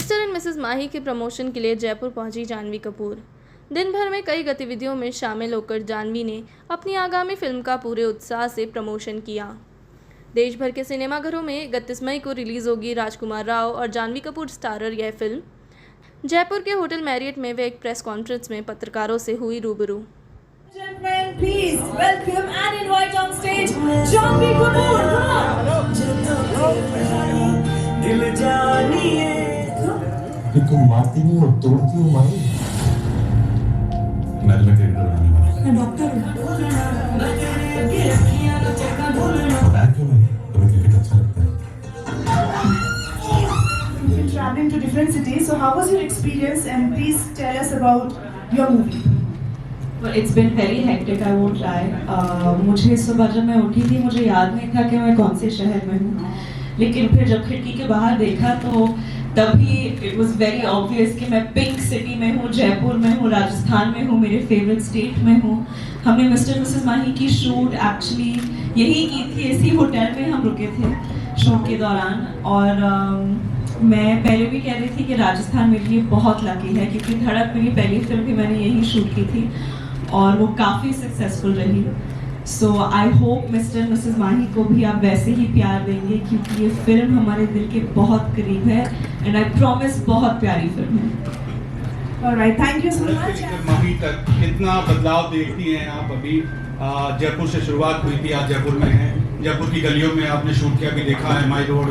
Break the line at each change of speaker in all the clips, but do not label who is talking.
Mister and Mrs माही के promotion के लिए जयपुर पहुंची जाह्नवी कपूर। दिन भर में कई गतिविधियों में शामिल होकर जाह्नवी ने अपनी आगामी फिल्म का पूरे उत्साह से प्रमोशन किया। देश भर के सिनेमाघरों में 31 मई को रिलीज़ होगी राजकुमार राव और जाह्नवी कपूर स्टारर यह फिल्म। जयपुर के होटल मैरियट में वे एक प्रेस कॉन्फ्रेंस में पत्रकारों से हुई रूबरू।
Gentlemen, please welcome and invite on stage Jahnvi Kapoor. दिल जानिए
कि तुम मारती नहीं और तोड़ती हो माही। मैं लगे
डॉक्टर
बताया क्यों नहीं? तुम्हें क्रिकेट अच्छा लगता है?
You've been traveling to different cities, so how was your experience? And please tell us about your movie.
Well, it's been very hectic, I won't lie. मुझे सुबह जब मैं उठी थी मुझे याद नहीं था कि मैं कौन से शहर में हूँ, लेकिन फिर जब खिड़की के बाहर देखा तो तभी it was very obvious कि मैं पिंक सिटी में हूँ, जयपुर में हूँ, राजस्थान में हूँ, मेरे फेवरेट स्टेट में हूँ। हमने मिस्टर मिसेस माही की शूट एक्चुअली यही की थी, इसी होटल में हम रुके थे शूट के दौरान। और मैं पहले भी कह रही थी कि राजस्थान मेरे लिए बहुत लकी है क्योंकि धड़क मेरी पहली फिल्म भी मैंने यही शूट की थी और वो काफ़ी सक्सेसफुल रही। सो आई होप मिस्टर मिसेस माही को भी आप वैसे ही प्यार देंगे क्योंकि ये फिल्म हमारे दिल के बहुत करीब है एंड आई प्रॉमिस बहुत प्यारी फिल्म है।
Alright, thank you so much.
माही तक कितना बदलाव देखती हैं आप? अभी जयपुर से शुरुआत हुई थी, आज जयपुर में हैं, जयपुर की गलियों में आपने शूट किया भी देखा है, माई रोड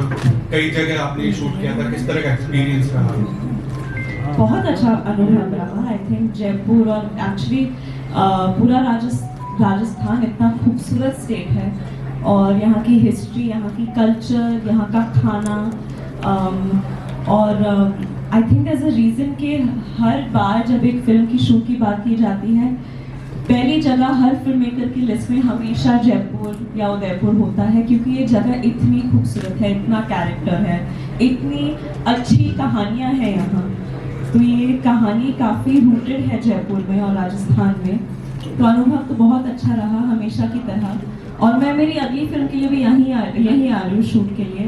कई जगह आपने शूट किया था, किस तरह का एक्सपीरियंस रहा?
बहुत अच्छा अनुभव रहा। आई थिंक जयपुर और एक्चुअली पूरा राजस्थान इतना खूबसूरत स्टेट है और यहाँ की हिस्ट्री, यहाँ की कल्चर, यहाँ का खाना और I think as a reason कि हर बार जब एक फिल्म की शूट की बात की जाती है पहली जगह हर फिल्म मेकर की लिस्ट में हमेशा जयपुर या उदयपुर होता है क्योंकि ये जगह इतनी खूबसूरत है, इतना कैरेक्टर है, इतनी अच्छी कहानियाँ हैं यहाँ। तो ये कहानी काफ़ी रूटेड है जयपुर में और राजस्थान में। तो अनुभव तो बहुत अच्छा रहा हमेशा की तरह और मैं मेरी अगली फिल्म के लिए भी यहीं आ रही हूँ शूट के लिए,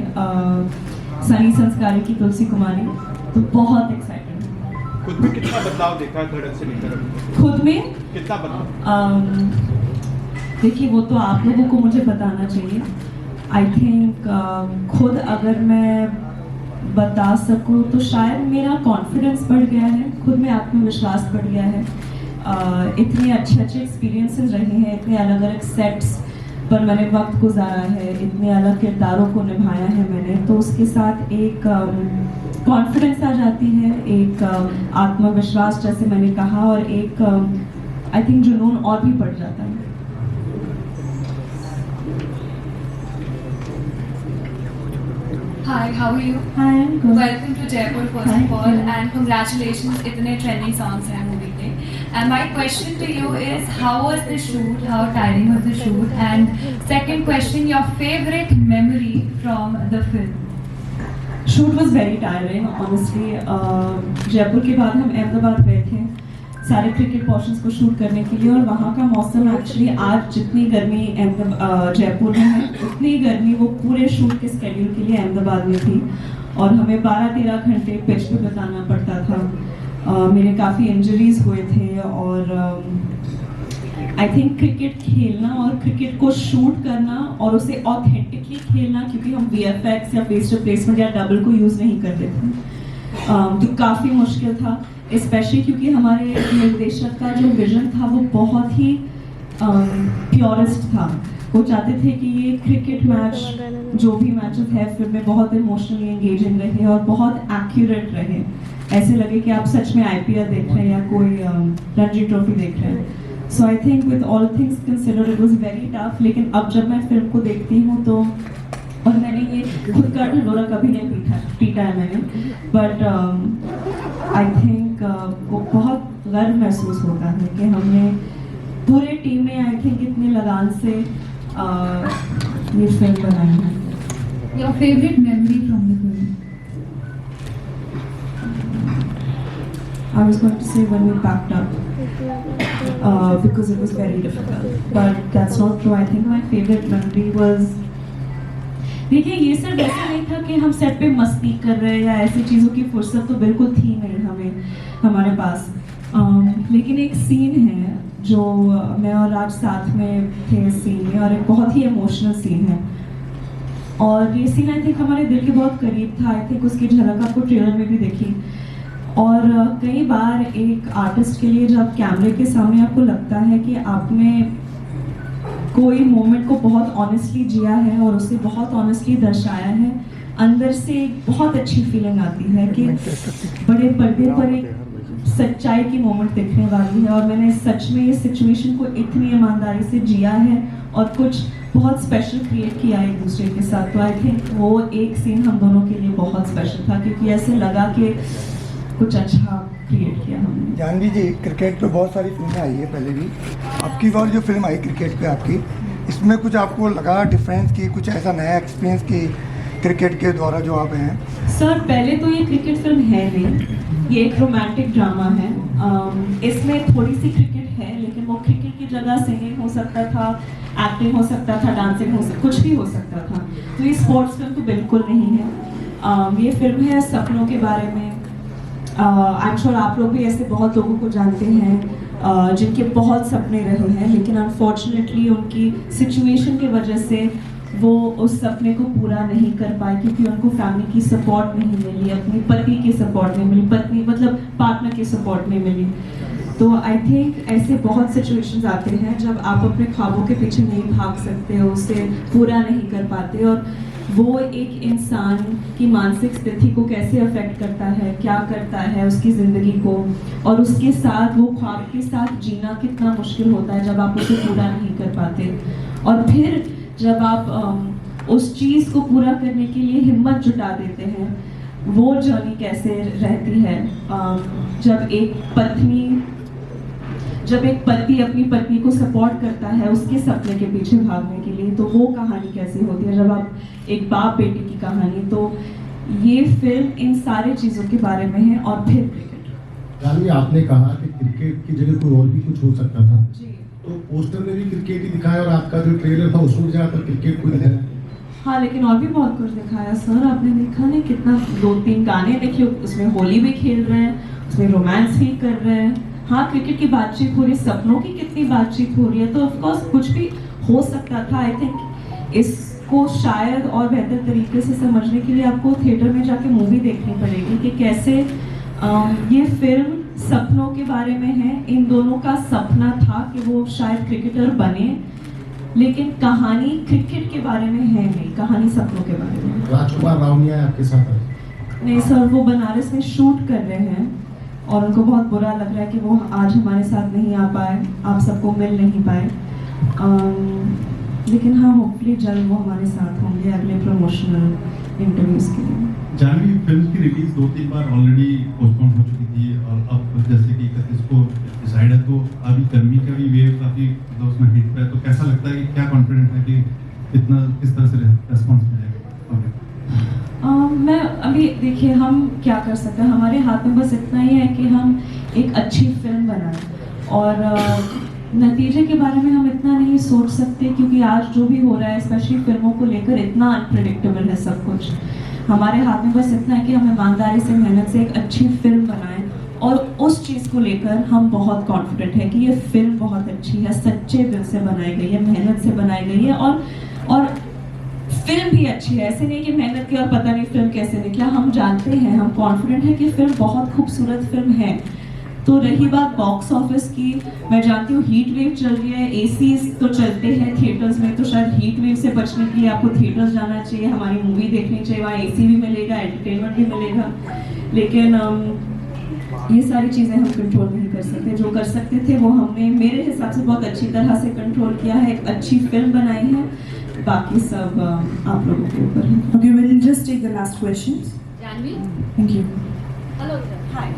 सनी संस्कारी की तुलसी कुमारी। तो बहुत एक्साइटेड हूँ।
खुद में कितना बदलाव देखा धड़क से लेकर अभी?
खुद में
कितना बदलाव?
देखिए वो तो आप लोगों को मुझे बताना चाहिए। आई थिंक खुद अगर मैं बता सकूँ तो शायद मेरा कॉन्फिडेंस बढ़ गया है, खुद में आत्मविश्वास बढ़ गया है। इतने अच्छे एक्सपीरियंसेस रहे हैं, इतने अलग अलग सेट्स पर मैंने वक्त गुजारा है, इतने अलग किरदारों को निभाया है मैंने, तो उसके साथ एक कॉन्फिडेंस आ जाती है, एक आत्मविश्वास जैसे मैंने कहा और एक आई थिंक जुनून और भी बढ़ जाता है।
Hi, how are you?
Hi, I'm good.
Welcome to Jaipur first of all and congratulations, इतने trending songs हैं movie के। And my question to you is how was the shoot? How tiring was the shoot? And second question, your favorite memory from the film?
Shoot was very tiring honestly. Jaipur के बाद हम अहमदाबाद गए थे सारे cricket portions को shoot करने के लिए और वहाँ का मौसम एक्चुअली आज जितनी गर्मी जयपुर में है उतनी गर्मी वो पूरे शूट के स्केड्यूल के लिए अहमदाबाद में थी और हमें 12-13 घंटे पिच पे बिताना पड़ता था। मेरे काफ़ी इंजरीज हुए थे और आई थिंक क्रिकेट खेलना और क्रिकेट को शूट करना और उसे ऑथेंटिकली खेलना क्योंकि हम VFX या फेस रिप्लेसमेंट या डबल को यूज़ नहीं करते थे तो काफ़ी मुश्किल था, स्पेशली क्योंकि हमारे निर्देशक का जो विजन था वो बहुत ही प्योरिस्ट था। वो चाहते थे कि ये क्रिकेट मैच जो भी मैचेस है फिल्म में बहुत इमोशनली एंगेजिंग रहे और बहुत एक्यूरेट रहे, ऐसे लगे कि आप सच में IPL देख रहे हैं या कोई रणजी ट्रॉफी देख रहे हैं। So I think with all things considered it was very tough, लेकिन अब जब मैं फिल्म को देखती हूँ तो और मैंने ये खुद का ढिंढोरा कभी नहीं पीटा है मैंने, बट आई थिंक वो बहुत गर्व महसूस होता है कि हमने पूरे टीम ने आई थिंक इतनी लगान से ये फिल्म बनाई है।
Your favorite memory from the film?
I was going to say when we packed up because it was very difficult, but that's not true. I think my favorite memory was देखिए ये सब ऐसा नहीं था कि हम सेट पे मस्ती कर रहे हैं या ऐसी चीज़ों की फुर्सत तो बिल्कुल थी नहीं हमें हमारे पास। लेकिन एक सीन है जो मैं और राज साथ में थे इस सीन में, और एक बहुत ही इमोशनल सीन है, और ये सीन आई थिंक हमारे दिल के बहुत करीब था। आई थिंक उसकी झलक आपको ट्रेलर में भी देखी। और कई बार एक आर्टिस्ट के लिए जब कैमरे के सामने आपको लगता है कि आपने कोई मोमेंट को बहुत ऑनेस्टली जिया है और उसे बहुत ऑनेस्टली दर्शाया है, अंदर से एक बहुत अच्छी फीलिंग आती है कि बड़े पर्दे पर एक सच्चाई की मोमेंट दिखने वाली है। और मैंने सच में ये सिचुएशन को इतनी ईमानदारी से जिया है और कुछ बहुत स्पेशल क्रिएट किया एक दूसरे के साथ। तो आई थिंक वो एक सीन हम दोनों के लिए बहुत स्पेशल था, क्योंकि ऐसे लगा कि कुछ अच्छा क्रिएट किया हमने।
जानवी जी, क्रिकेट पे बहुत सारी फिल्में आई है पहले भी, आपकी बार जो फिल्म आई क्रिकेट पे आपकी, इसमें कुछ आपको लगा डिफरेंस की, कुछ ऐसा नया एक्सपीरियंस की क्रिकेट के द्वारा जो आप हैं?
सर पहले तो ये क्रिकेट फिल्म है नहीं, ये एक रोमांटिक ड्रामा है। इसमें थोड़ी सी क्रिकेट है, लेकिन वो क्रिकेट की जगह सिंगिंग हो सकता था, एक्टिंग हो सकता था, डांसिंग हो सकता, कुछ भी हो सकता था। तो ये स्पोर्ट्स फिल्म तो बिल्कुल नहीं है। ये फिल्म है सपनों के बारे में। आई एम श्योर आप लोग भी ऐसे बहुत लोगों को जानते हैं जिनके बहुत सपने रहे हैं, लेकिन अनफॉर्चुनेटली उनकी सिचुएशन की वजह से वो उस सपने को पूरा नहीं कर पाए, क्योंकि उनको फैमिली की सपोर्ट नहीं मिली, अपनी पति की सपोर्ट नहीं मिली, पत्नी मतलब पार्टनर की सपोर्ट नहीं मिली। तो आई थिंक ऐसे बहुत सिचुएशंस आते हैं जब आप अपने ख्वाबों के पीछे नहीं भाग सकते हो, उसे पूरा नहीं कर पाते, और वो एक इंसान की मानसिक स्थिति को कैसे अफेक्ट करता है, क्या करता है उसकी ज़िंदगी को, और उसके साथ वो ख्वाब के साथ जीना कितना मुश्किल होता है जब आप उसे पूरा नहीं कर पाते। और फिर जब आप उस चीज़ को पूरा करने के लिए हिम्मत जुटा देते हैं, वो जर्नी कैसे रहती है। जब एक पति अपनी पत्नी को सपोर्ट करता है उसके सपने के पीछे भागने के लिए, तो वो कहानी कैसे होती है। जब आप एक बाप बेटी की कहानी, तो ये फिल्म इन सारे चीज़ों के बारे में है। और फिर क्रिकेट,
जानवी आपने कहा कि क्रिकेट की जगह कोई और भी कुछ हो सकता था,
जी
तो पोस्टर में भी क्रिकेट ही दिखाया और आपका जो ट्रेलर था उसमें भी ज़्यादातर क्रिकेट को दिखाया।
हाँ, लेकिन और भी बहुत कुछ दिखाया सर। आपने देखा नहीं कितना, 2-3 गाने देखिए, उसमें होली भी खेल रहे हैं, उसमें रोमांस भी कर रहे हैं। हाँ, क्रिकेट की बातचीत हो रही है, सपनों की कितनी बातचीत हो रही है, तो ऑफकोर्स कुछ भी हो सकता था। आई थिंक इसको शायद और बेहतर तरीके से समझने के लिए आपको थिएटर में जाके मूवी देखनी पड़ेगी कि कैसे ये फिल्म सपनों के बारे में है। इन दोनों का सपना था कि वो शायद क्रिकेटर बने, लेकिन कहानी क्रिकेट के बारे में है नहीं, कहानी सपनों के बारे में।
राजकुमार राव नहीं आए आपके साथ?
नहीं सर, वो बनारस में शूट कर रहे हैं और उनको बहुत बुरा लग रहा है कि वो आज हमारे साथ नहीं आ पाए, आप सबको मिल नहीं पाए। लेकिन हाँ, होपफुली जल्द वो हमारे साथ होंगे अगले प्रमोशनल इंटरव्यूज के लिए।
जानवी, फिल्म की रिलीज 2-3 बार ऑलरेडी पोस्टपोन हो चुकी थी, और अब जैसे कि 31 को डिसाइड है, तो अभी गर्मी का भी वेव काफ़ी उसमें हिट पे है, तो कैसा लगता है कि क्या कॉन्फिडेंट है कि इतना किस तरह से रेस्पॉन्स मिलेगा?
मैं अभी देखिए, हम क्या कर सकते हैं, हमारे हाथ में बस इतना ही है कि हम एक अच्छी फिल्म बनाएं, और नतीजे के बारे में हम इतना नहीं सोच सकते, क्योंकि आज जो भी हो रहा है स्पेशली फिल्मों को लेकर इतना अनप्रेडिक्टेबल है सब कुछ। हमारे हाथ में बस इतना है कि हम ईमानदारी से, मेहनत से एक अच्छी फिल्म बनाएं, और उस चीज़ को लेकर हम बहुत कॉन्फिडेंट है कि ये फिल्म बहुत अच्छी है, सच्चे दिल से बनाई गई है, मेहनत से बनाई गई है, और फिल्म भी अच्छी है। ऐसे नहीं कि मेहनत की और पता नहीं फिल्म कैसे निकला, हम जानते हैं, हम कॉन्फिडेंट है कि फिल्म बहुत खूबसूरत फिल्म है। तो रही बात बॉक्स ऑफिस की, मैं जानती हूँ हीट वेव चल रही है, एसीज तो चलते हैं थिएटर्स में, तो शायद हीट वेव से बचने के लिए आपको थिएटर्स जाना चाहिए, हमारी मूवी देखनी चाहिए, वहाँ एसी भी मिलेगा, एंटरटेनमेंट भी मिलेगा। लेकिन ये सारी चीज़ें हम कंट्रोल नहीं कर सकते। जो कर सकते थे वो हमने मेरे हिसाब से बहुत अच्छी तरह से कंट्रोल किया है, एक अच्छी फिल्म बनाई है, बाकी सब आप लोगों के ऊपर है।
Okay, we'll just take the last questions.
Janhvi,
Thank you.
Hello, hi.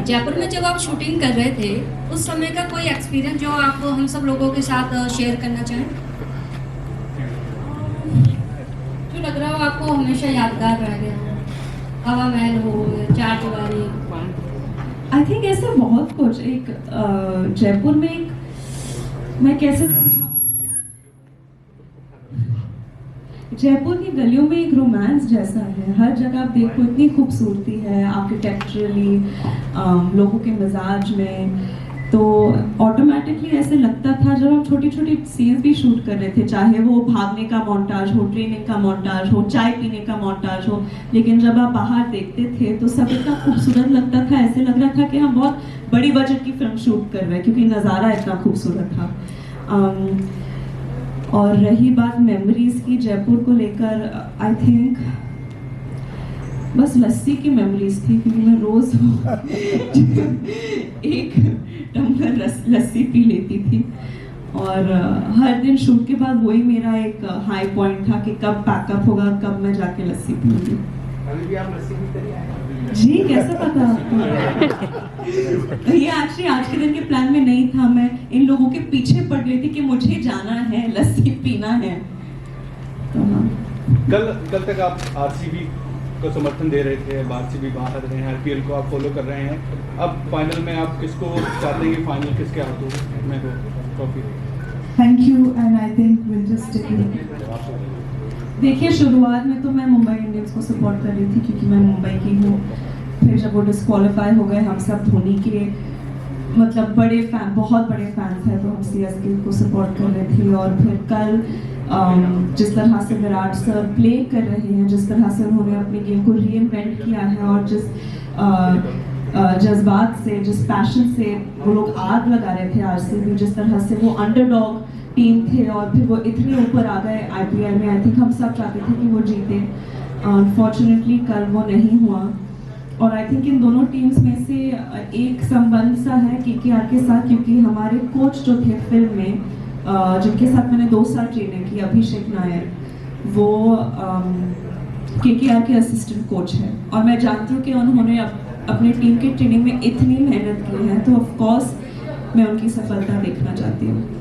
Jaipur में जब आप शूटिंग कर रहे थे, उस समय का कोई एक्सपीरियंस जो आप हम सब लोगों के साथ शेयर करना चाहें, जो लग रहा हो आपको हमेशा यादगार रह गया हो, हवा महल हो, चार दीवारी?
आई थिंक ऐसे बहुत कुछ। एक जयपुर में एक, मैं कैसे समझाऊं, जयपुर की गलियों में एक रोमांस जैसा है, हर जगह आप देखो इतनी खूबसूरती है आर्किटेक्चरली, लोगों के मिजाज में। तो ऑटोमेटिकली ऐसे लगता था जब हम छोटी छोटी सीन्स भी शूट कर रहे थे, चाहे वो भागने का मोन्टाज हो, ट्रेनिंग का मोन्टाज हो, चाय पीने का मोन्टाज हो, लेकिन जब आप बाहर देखते थे तो सब इतना खूबसूरत लगता था, ऐसे लग रहा था कि हम बहुत बड़ी बजट की फिल्म शूट कर रहे हैं क्योंकि नज़ारा इतना खूबसूरत था। और रही बात मेमोरीज की जयपुर को लेकर, आई थिंक बस लस्सी की मेमोरीज थी क्योंकि मैं रोज एक टम्बलर लस्सी पी लेती थी और हर दिन शूट के बाद वही मेरा एक हाई पॉइंट था कि कब पैकअप होगा, कब मैं जाके लस्सी पीऊंगी। जी कैसे पता आपको? ये एक्चुअली आज के दिन के प्लान में नहीं था, मैं इन लोगों के पीछे पड़ गई थी कि मुझे जाना है, लस्सी पीना है। तो हाँ,
कल तक आप आरसीबी को समर्थन दे रहे थे, आरसीबी बाहर रहे हैं, आईपीएल को आप फॉलो कर रहे हैं, अब फाइनल में आप किसको चाहते हैं कि फाइनल किसके हाथों में हो trophy?
Thank you, and I think we'll just stick with it.
देखिए शुरुआत में तो मैं मुंबई इंडियंस को सपोर्ट कर रही थी क्योंकि मैं मुंबई की हूँ। फिर जब वो डिस्क्वालीफाई हो गए, हम सब धोनी के मतलब बड़े फैन, बहुत बड़े फैंस हैं, तो हम सीएसके को सपोर्ट कर रहे थे। और फिर कल जिस तरह से विराट सर प्ले कर रहे हैं, जिस तरह से उन्होंने अपनी गेम को रीइन्वेंट किया है और जिस जज्बात से, जिस पैशन से वो लोग आग लगा रहे थे आरसीबी, जिस तरह से वो अंडरडॉग टीम थे और फिर वो इतने ऊपर आ गए आईपीएल में, आई थिंक हम सब चाहते थे कि वो जीते। अनफॉर्चुनेटली कल वो नहीं हुआ और आई थिंक इन दोनों टीम्स में से एक संबंध सा है केकेआर के साथ, क्योंकि हमारे कोच जो थे फिल्म में जिनके साथ मैंने 2 साल ट्रेनिंग की, अभिषेक नायर, वो केकेआर के असिस्टेंट कोच है और मैं जानती हूँ कि उन्होंने अपने टीम के ट्रेनिंग में इतनी मेहनत की है, तो ऑफ कोर्स मैं उनकी सफलता देखना चाहती हूँ।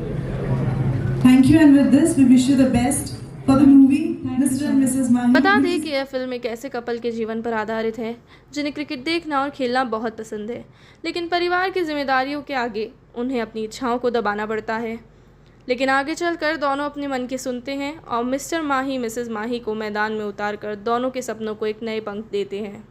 Thank you, and with this we wish you the best for the movie, Mr. and Mrs. Mahi.
बता दें कि यह फिल्म एक ऐसे कपल के जीवन पर आधारित है जिन्हें क्रिकेट देखना और खेलना बहुत पसंद है, लेकिन परिवार की जिम्मेदारियों के आगे उन्हें अपनी इच्छाओं को दबाना पड़ता है। लेकिन आगे चलकर दोनों अपने मन की सुनते हैं और मिस्टर माही मिसेस माही को मैदान में उतारकर दोनों के सपनों को एक नए पंख देते हैं।